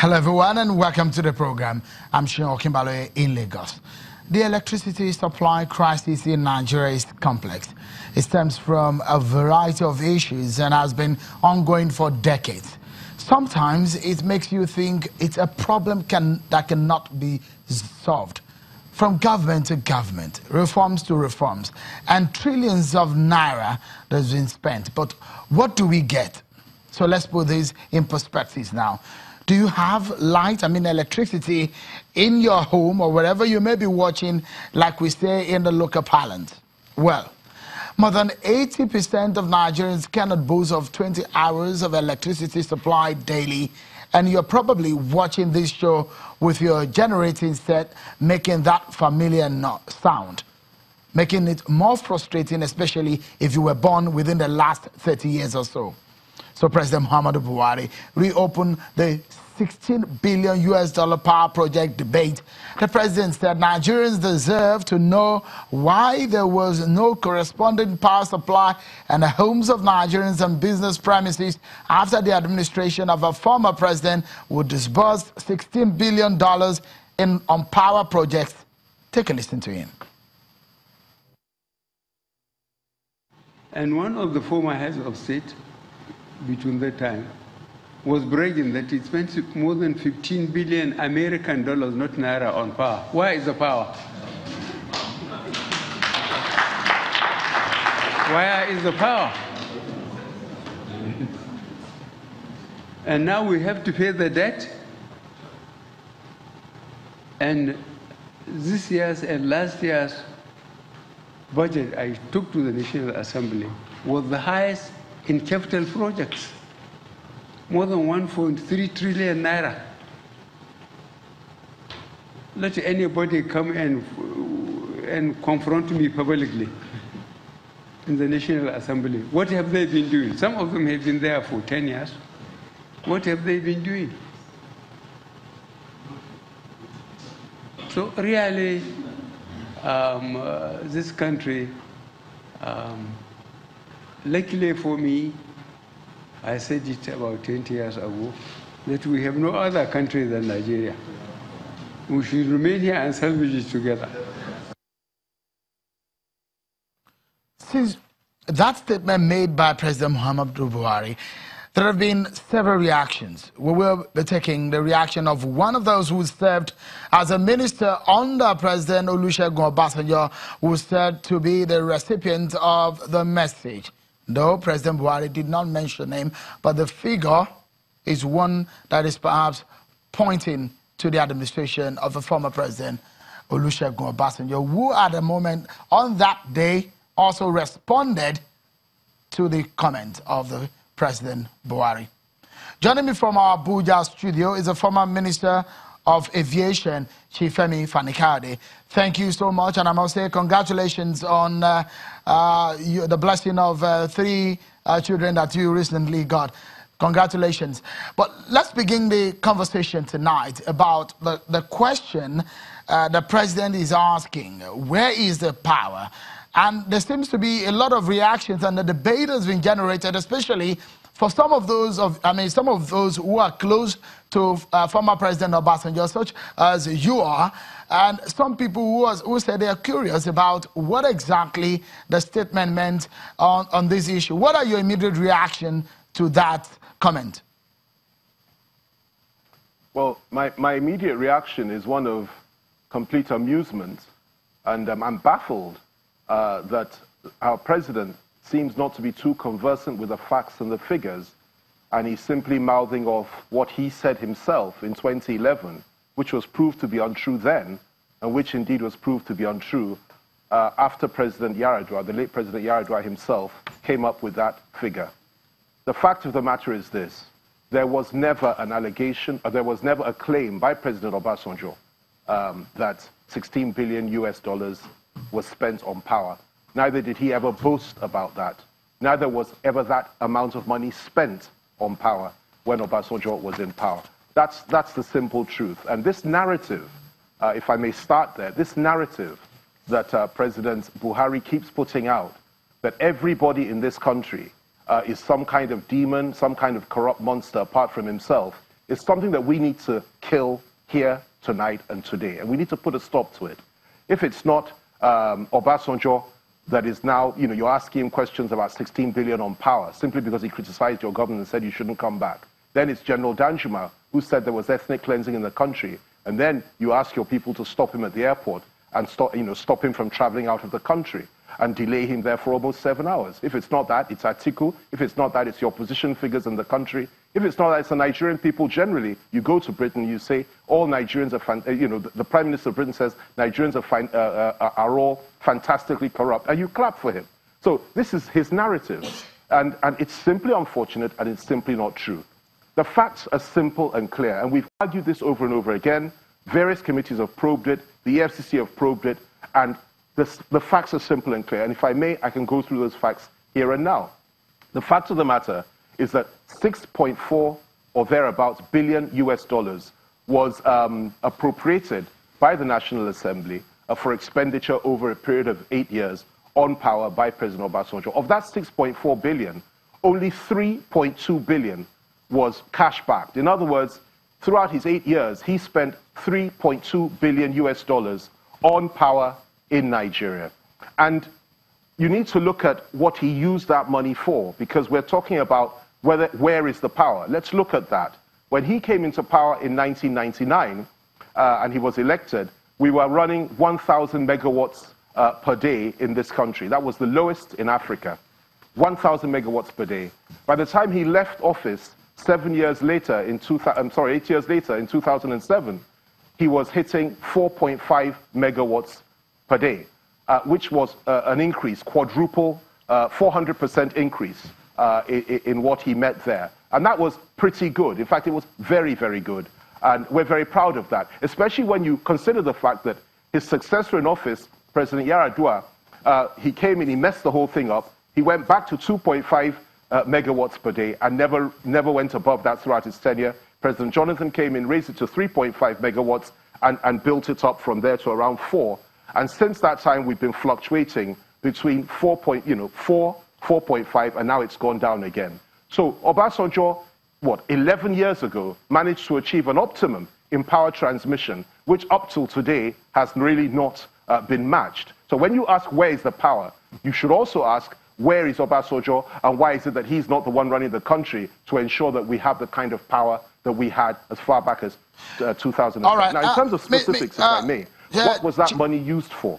Hello everyone and welcome to the program. I'm Shion Okimbaloye in Lagos. The electricity supply crisis in Nigeria is complex. It stems from a variety of issues and has been ongoing for decades. Sometimes it makes you think it's a problem that cannot be solved. From government to government, reforms to reforms, and trillions of naira that's been spent. But what do we get? So let's put this in perspective now. Do you have electricity in your home or wherever you may be watching, like we say in the local parlance? Well, more than 80% of Nigerians cannot boast of 20 hours of electricity supply daily, and you're probably watching this show with your generating set, making that familiar sound, making it more frustrating, especially if you were born within the last 30 years or so. So President Muhammadu Buhari reopened the $16 billion power project debate. The president said Nigerians deserve to know why there was no corresponding power supply in the homes of Nigerians and business premises after the administration of a former president would disburse $16 billion on power projects. Take a listen to him. And one of the former heads of state between that time was bragging that it spent more than 15 billion American dollars, not naira, on power. Where is the power? Where is the power? And now we have to pay the debt. And this year's and last year's budget I took to the National Assembly was the highest in capital projects, more than 1.3 trillion naira. Let anybody come and confront me publicly in the National Assembly. What have they been doing? Some of them have been there for 10 years. What have they been doing? So really, this country, luckily for me, I said it about 20 years ago, that we have no other country than Nigeria. We should remain here and salvage it together. Since that statement made by President Muhammadu Buhari, there have been several reactions. We will be taking the reaction of one of those who served as a minister under President Olusegun Obasanjo, who said to be the recipient of the message. Though President Buhari did not mention him, but the figure is one that is perhaps pointing to the administration of the former President Olusegun Obasanjo, who at the moment on that day also responded to the comment of the President Buhari. Joining me from our Abuja studio is the former Minister of Aviation, Chief Femi Fani-Kayode. Thank you so much, and I must say congratulations on the blessing of 3 children that you recently got. Congratulations. But let's begin the conversation tonight about the question the President is asking. Where is the power? And there seems to be a lot of reactions, and the debate has been generated, especially for some of those who are close to former President Obasanjo, such as you are, and some people who said they are curious about what exactly the statement meant on this issue. What are your immediate reaction to that comment? Well, my immediate reaction is one of complete amusement, and I'm baffled that our president seems not to be too conversant with the facts and the figures, and he's simply mouthing off what he said himself in 2011, which was proved to be untrue then, and which indeed was proved to be untrue after President Yaradua, the late President Yaradua himself, came up with that figure. The fact of the matter is this: there was never an allegation, or there was never a claim by President Obasanjo that $16 billion was spent on power. Neither did he ever boast about that. Neither was ever that amount of money spent on power when Obasanjo was in power. That's the simple truth. And this narrative, if I may start there, this narrative that President Buhari keeps putting out, that everybody in this country is some kind of demon, some kind of corrupt monster apart from himself, is something that we need to kill here, tonight, and today. And we need to put a stop to it. If it's not Obasanjo that is now, you're asking him questions about 16 billion on power simply because he criticized your government and said you shouldn't come back. Then it's General Danjuma who said there was ethnic cleansing in the country. And then you ask your people to stop him at the airport and stop him from traveling out of the country and delay him there for almost 7 hours. If it's not that, it's Atiku. If it's not that, it's the opposition figures in the country. If it's not that, it's the Nigerian people generally. You go to Britain, you say all Nigerians are, the Prime Minister of Britain says Nigerians are all fantastically corrupt, and you clap for him. So this is his narrative, and it's simply unfortunate, and it's simply not true. The facts are simple and clear, and we've argued this over and over again. Various committees have probed it, the FCC have probed it, and the facts are simple and clear. And if I may, I can go through those facts here and now. The fact of the matter is that 6.4 or thereabouts billion US dollars was appropriated by the National Assembly for expenditure over a period of 8 years on power by President Obasanjo. Of that 6.4 billion, only 3.2 billion was cash backed. In other words, throughout his 8 years, he spent 3.2 billion US dollars on power in Nigeria. And you need to look at what he used that money for, because we're talking about where is the power. Let's look at that. When he came into power in 1999 and he was elected, we were running 1,000 megawatts per day in this country. That was the lowest in Africa, 1,000 megawatts per day. By the time he left office, 8 years later, in 2007, he was hitting 4.5 megawatts per day, which was an increase, quadruple, 400% increase in what he met there. And that was pretty good. In fact, it was very, very good. And we're very proud of that, especially when you consider the fact that his successor in office, President Yar'Adua, he came in, he messed the whole thing up. He went back to 2.5 megawatts per day and never went above that throughout his tenure. President Jonathan came in, raised it to 3.5 megawatts and built it up from there to around 4. And since that time, we've been fluctuating between 4.5, and now it's gone down again. So Obasanjo, 11 years ago, managed to achieve an optimum in power transmission, which up till today has really not been matched. So when you ask where is the power, you should also ask where is Obasanjo and why is it that he's not the one running the country to ensure that we have the kind of power that we had as far back as 2007. All right. Now, in terms of specifics, if I may, what was that money used for?